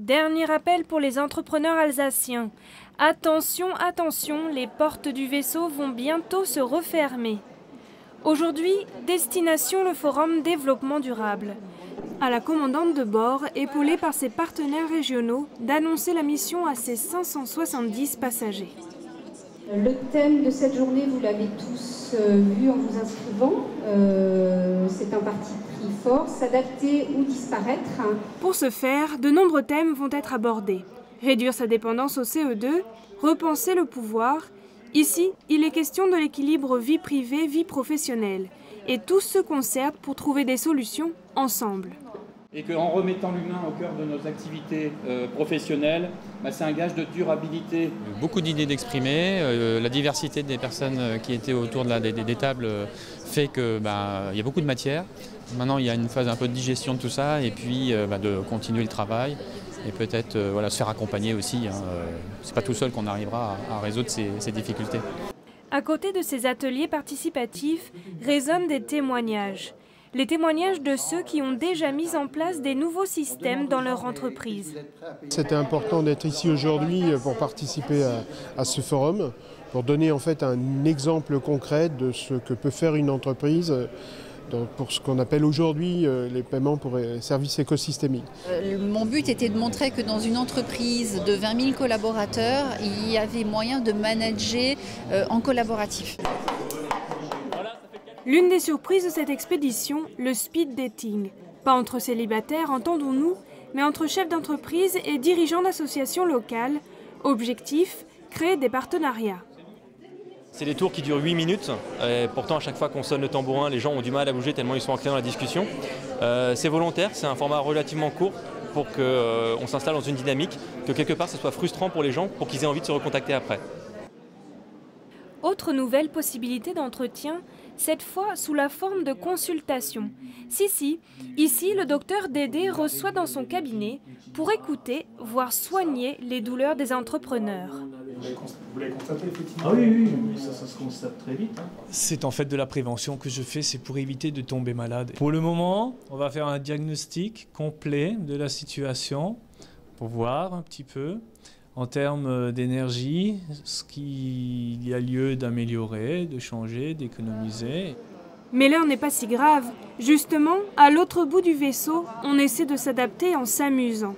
Dernier appel pour les entrepreneurs alsaciens. Attention, attention, les portes du vaisseau vont bientôt se refermer. Aujourd'hui, destination le Forum Développement Durable. À la commandante de bord, épaulée par ses partenaires régionaux, d'annoncer la mission à ses 570 passagers. Le thème de cette journée, vous l'avez tous vu en vous inscrivant. C'est un parti pris fort, s'adapter ou disparaître. Pour ce faire, de nombreux thèmes vont être abordés. Réduire sa dépendance au CO2, repenser le pouvoir. Ici, il est question de l'équilibre vie privée, vie professionnelle. Et tous se concertent pour trouver des solutions ensemble. Et qu'en remettant l'humain au cœur de nos activités professionnelles, c'est un gage de durabilité. Beaucoup d'idées d'exprimer, la diversité des personnes qui étaient autour des tables fait qu'il y a beaucoup de matière. Maintenant, il y a une phase un peu de digestion de tout ça et puis de continuer le travail et peut-être se faire accompagner aussi. C'est pas tout seul qu'on arrivera à résoudre ces difficultés. À côté de ces ateliers participatifs, résonnent des témoignages. Les témoignages de ceux qui ont déjà mis en place des nouveaux systèmes dans leur entreprise. C'était important d'être ici aujourd'hui pour participer à ce forum, pour donner en fait un exemple concret de ce que peut faire une entreprise pour ce qu'on appelle aujourd'hui les paiements pour services écosystémiques. Mon but était de montrer que dans une entreprise de 20 000 collaborateurs, il y avait moyen de manager en collaboratif. L'une des surprises de cette expédition, le speed dating. Pas entre célibataires, entendons-nous, mais entre chefs d'entreprise et dirigeants d'associations locales. Objectif, créer des partenariats. C'est des tours qui durent 8 minutes, et pourtant à chaque fois qu'on sonne le tambourin, les gens ont du mal à bouger tellement ils sont ancrés dans la discussion. C'est volontaire, c'est un format relativement court pour qu'on s'installe dans une dynamique, que quelque part ça soit frustrant pour les gens, pour qu'ils aient envie de se recontacter après. Autre nouvelle possibilité d'entretien, cette fois sous la forme de consultation. Ici, le docteur Dédé reçoit dans son cabinet pour écouter, voire soigner les douleurs des entrepreneurs. Vous l'avez constaté effectivement? Ah oui, ça se constate très vite. C'est en fait de la prévention que je fais, c'est pour éviter de tomber malade. Pour le moment, on va faire un diagnostic complet de la situation pour voir un petit peu en termes d'énergie, ce qu'il y a lieu d'améliorer, de changer, d'économiser. Mais l'heure n'est pas si grave. Justement, à l'autre bout du vaisseau, on essaie de s'adapter en s'amusant.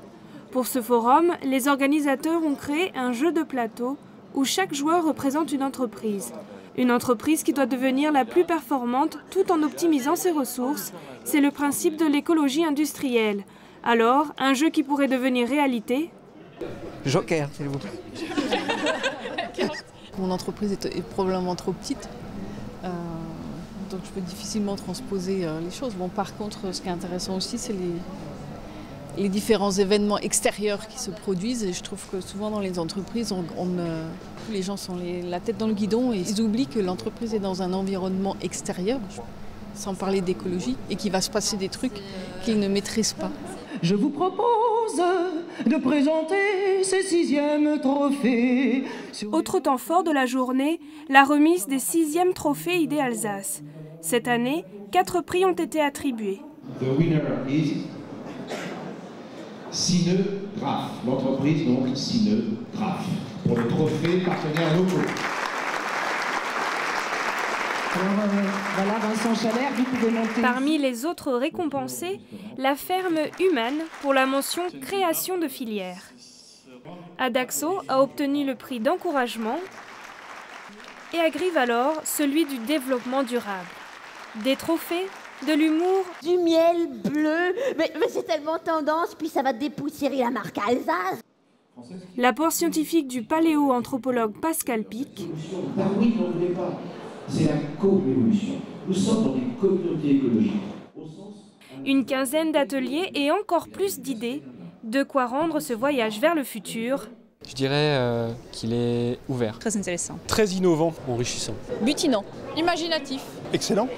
Pour ce forum, les organisateurs ont créé un jeu de plateau où chaque joueur représente une entreprise. Une entreprise qui doit devenir la plus performante tout en optimisant ses ressources. C'est le principe de l'écologie industrielle. Alors, un jeu qui pourrait devenir réalité. Joker, s'il vous plaît. Mon entreprise est probablement trop petite, donc je peux difficilement transposer les choses. Bon, par contre, ce qui est intéressant aussi, c'est les différents événements extérieurs qui se produisent. Et je trouve que souvent dans les entreprises, les gens sont la tête dans le guidon et ils oublient que l'entreprise est dans un environnement extérieur, sans parler d'écologie, et qu'il va se passer des trucs qu'ils ne maîtrisent pas. Je vous propose de présenter ces 6e trophées. Autre temps fort de la journée, la remise des 6e trophées ID Alsace. Cette année, 4 prix ont été attribués. The winner is Sineux Graf, l'entreprise donc Sineux Graf, pour le trophée partenaires locaux. Alors voilà, Vincent Chalère, vous pouvez monter. Parmi les autres récompensés, la ferme Human pour la mention création de filière. Adaxo a obtenu le prix d'encouragement et Agrivalor celui du développement durable. Des trophées, de l'humour, du miel bleu, mais c'est tellement tendance, puis ça va dépoussiérer la marque Alsace. L'apport scientifique du paléo-anthropologue Pascal Pic. Oui, on ne voulait pas. C'est la co-évolution. Nous sommes dans des communautés écologiques. Une quinzaine d'ateliers et encore plus d'idées. De quoi rendre ce voyage vers le futur. Je dirais qu'il est ouvert. Très intéressant. Très innovant, enrichissant. Butinant. Imaginatif. Excellent.